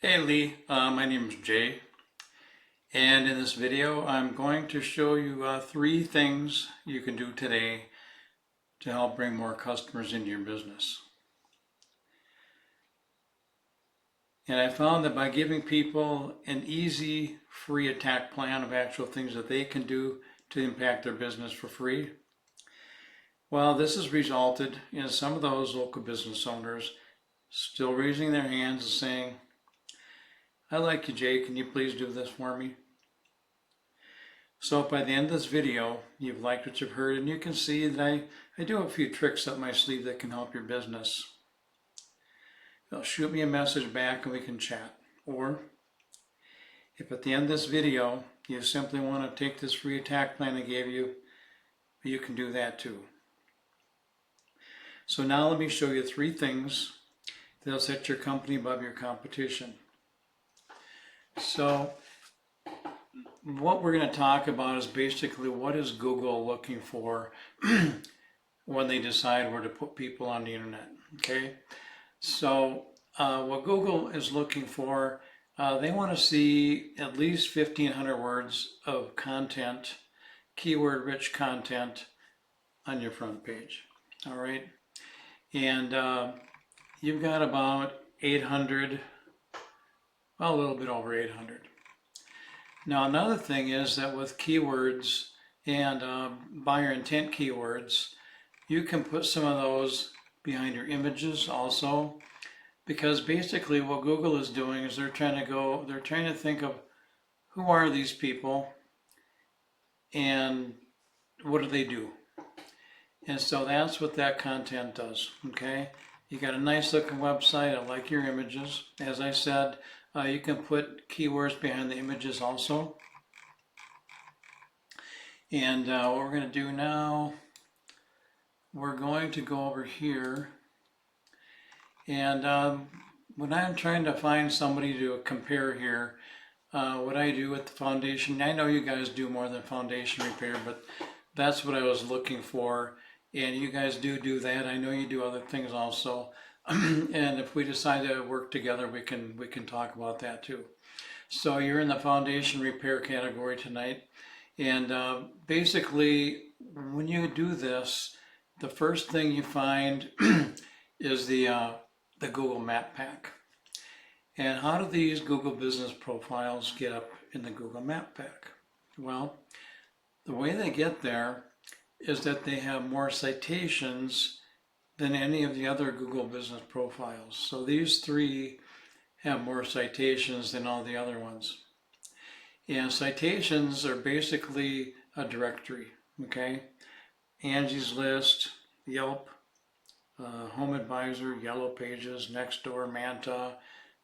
Hey Lee, my name is Jay, and in this video I'm going to show you three things you can do today to help bring more customers into your business. And I found that by giving people an easy, free attack plan of actual things that they can do to impact their business for free, well, this has resulted in some of those local business owners still raising their hands and saying, "I like you, Jay, can you please do this for me?" So by the end of this video, you've liked what you've heard, and you can see that I do have a few tricks up my sleeve that can help your business. Shoot me a message back and we can chat. Or if at the end of this video, you simply want to take this free attack plan I gave you, you can do that too. So now let me show you three things that'll set your company above your competition. So what we're going to talk about is basically what is Google looking for when they decide where to put people on the internet. Okay, so what Google is looking for, they want to see at least 1,500 words of content, keyword-rich content on your front page. All right, and you've got about 800, well, a little bit over 800. Now another thing is that with keywords and buyer intent keywords, you can put some of those behind your images also, because basically what Google is doing is they're trying to think of who are these people and what do they do. And so that's what that content does, okay? You got a nice looking website, I like your images. As I said, you can put keywords behind the images also. And what we're going to do now, we're going to go over here. And when I'm trying to find somebody to compare here, what I do with the foundation, I know you guys do more than foundation repair, but that's what I was looking for. And you guys do that. I know you do other things also. And if we decide to work together, we can talk about that too. So you're in the foundation repair category tonight. And basically, when you do this, the first thing you find is the Google Map Pack. And how do these Google business profiles get up in the Google Map Pack? Well, the way they get there is that they have more citations than any of the other Google business profiles. So these three have more citations than all the other ones. And citations are basically a directory, okay? Angie's List, Yelp, Home Advisor, Yellow Pages, Nextdoor, Manta,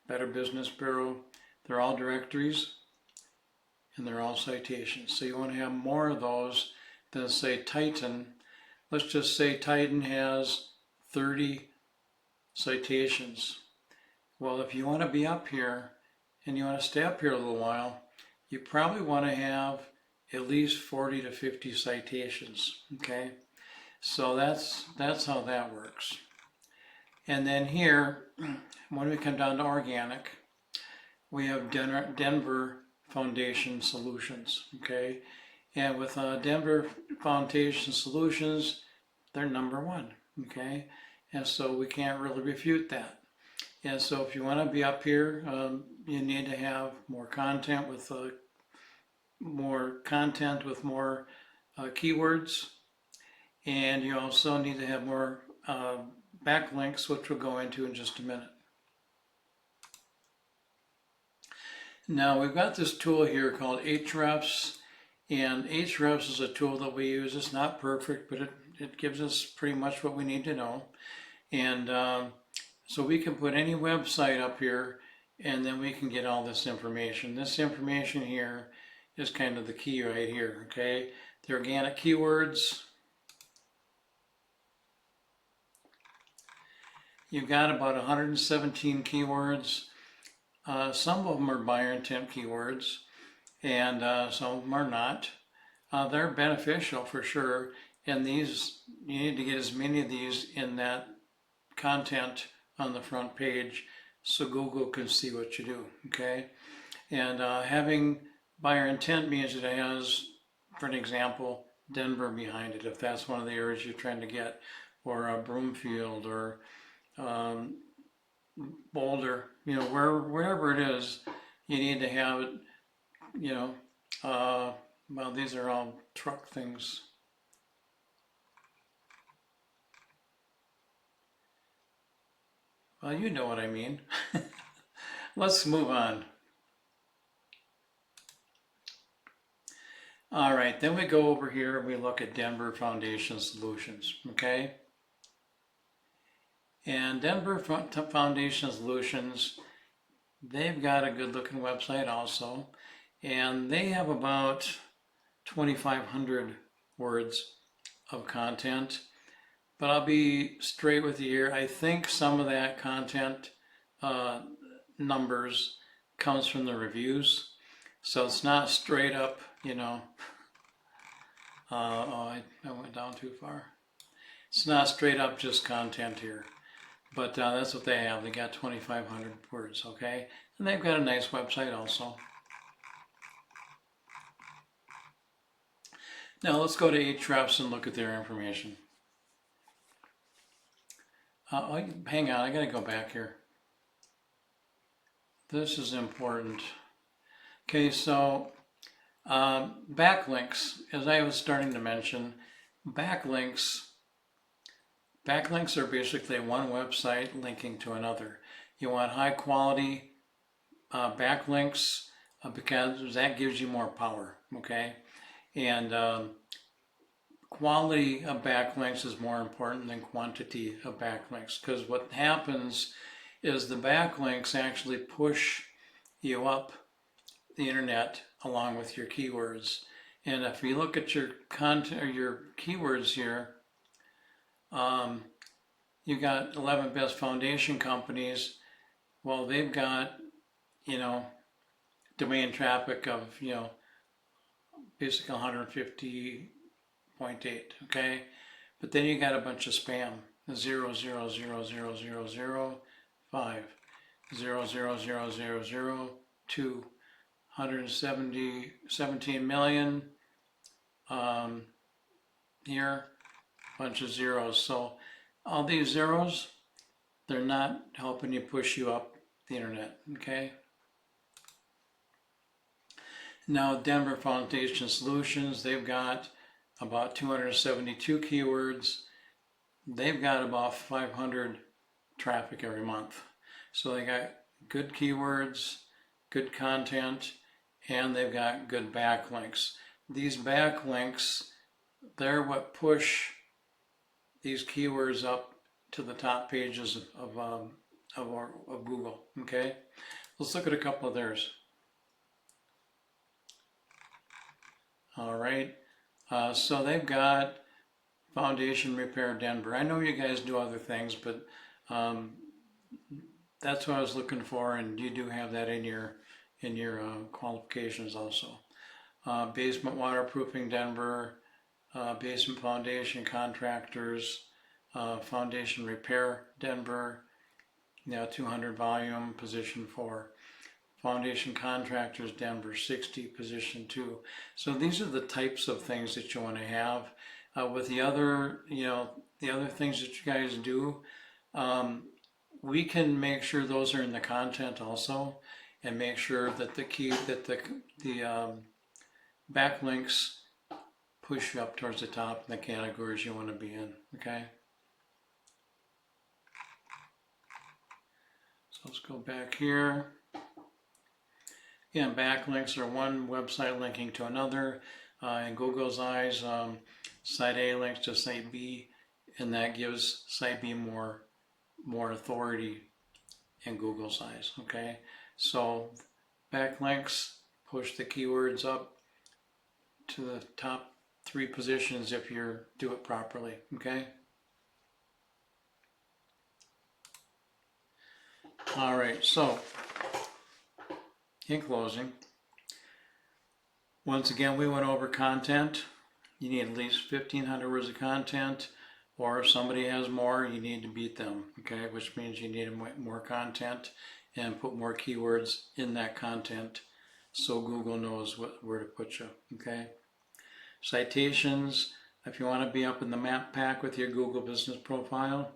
Better Business Bureau. They're all directories and they're all citations. So you want to have more of those than say Titan. Let's just say Titan has 30 citations. Well, if you want to be up here and you want to stay up here a little while, you probably want to have at least 40 to 50 citations, okay? So that's how that works. And then here, when we come down to organic, we have Denver Foundation Solutions, okay? And with Denver Foundation Solutions, they're number one, okay? And so we can't really refute that. And so if you want to be up here, you need to have more content with more keywords, and you also need to have more backlinks, which we'll go into in just a minute. Now we've got this tool here called Ahrefs, and Ahrefs is a tool that we use. It's not perfect, but it gives us pretty much what we need to know. And so we can put any website up here and then we can get all this information. This information here is kind of the key right here, okay? The organic keywords. You've got about 117 keywords. Some of them are buyer intent keywords and some of them are not. They're beneficial for sure, and these, you need to get as many of these in that content on the front page so Google can see what you do, okay? And having buyer intent means that it has, for an example, Denver behind it, if that's one of the areas you're trying to get, or Broomfield, or Boulder, you know, wherever it is, you need to have it, you know, well, these are all truck things. Well, you know what I mean. Let's move on. All right, then we go over here and we look at Denver Foundation Solutions, okay? And Denver Foundation Solutions, they've got a good looking website also, and they have about 2,500 words of content. But I'll be straight with you here. I think some of that content numbers comes from the reviews. So it's not straight up, you know, I went down too far. It's not straight up just content here. But that's what they have. They got 2,500 words, okay? And they've got a nice website also. Now let's go to Ahrefs and look at their information. Hang on, I gotta go back here. This is important. Okay, so backlinks, as I was starting to mention, backlinks are basically one website linking to another. You want high quality backlinks because that gives you more power, okay? And quality of backlinks is more important than quantity of backlinks, because what happens is the backlinks actually push you up the internet along with your keywords. And if you look at your content or your keywords here, you got 11 best foundation companies. Well, they've got, you know, domain traffic of, you know, basically 150.8, okay? But then you got a bunch of spam, 0, 0, 0, 0, 0, 0, 5, 0, 0, 0, 0, 0, 2, 17 million, here, bunch of zeros. So all these zeros, they're not helping you push you up the internet, okay? Now, Denver Foundation Solutions, they've got about 272 keywords. They've got about 500 traffic every month. So they got good keywords, good content, and they've got good backlinks. These backlinks, they're what push these keywords up to the top pages of Google, okay? Let's look at a couple of theirs. All right, so they've got Foundation Repair Denver. I know you guys do other things, but that's what I was looking for, and you do have that in your qualifications also. Basement Waterproofing Denver, Basement Foundation Contractors, Foundation Repair Denver, 200 volume, position 4. Foundation Contractors Denver, 60, position 2. So these are the types of things that you want to have. With the other, the other things that you guys do, we can make sure those are in the content also, and make sure that the backlinks push you up towards the top in the categories you want to be in, okay? So let's go back here. Again, backlinks are one website linking to another. In Google's eyes, site A links to site B, and that gives site B more authority in Google's eyes, okay? So backlinks push the keywords up to the top 3 positions if you do it properly, okay? All right, so in closing, once again, we went over content. You need at least 1,500 words of content, or if somebody has more, you need to beat them, okay? Which means you need more content and put more keywords in that content so Google knows where to put you, okay? Citations, if you want to be up in the map pack with your Google business profile,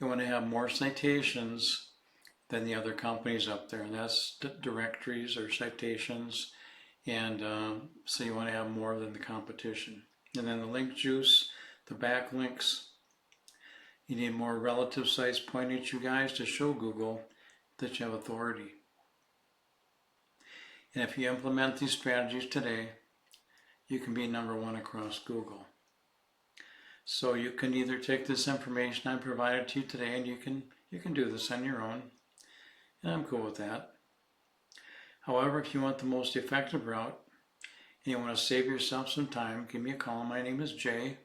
you want to have more citations than the other companies up there, and that's directories or citations, and so you want to have more than the competition. And then the link juice, the backlinks, you need more relative size pointage, you guys, to show Google that you have authority. And if you implement these strategies today, you can be #1 across Google. So you can either take this information I provided to you today, and you can do this on your own, and I'm cool with that. However, if you want the most effective route and you want to save yourself some time, give me a call. My name is Jay.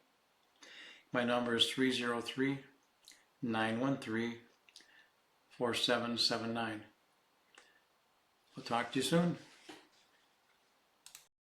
My number is 303-913-4779. We'll talk to you soon.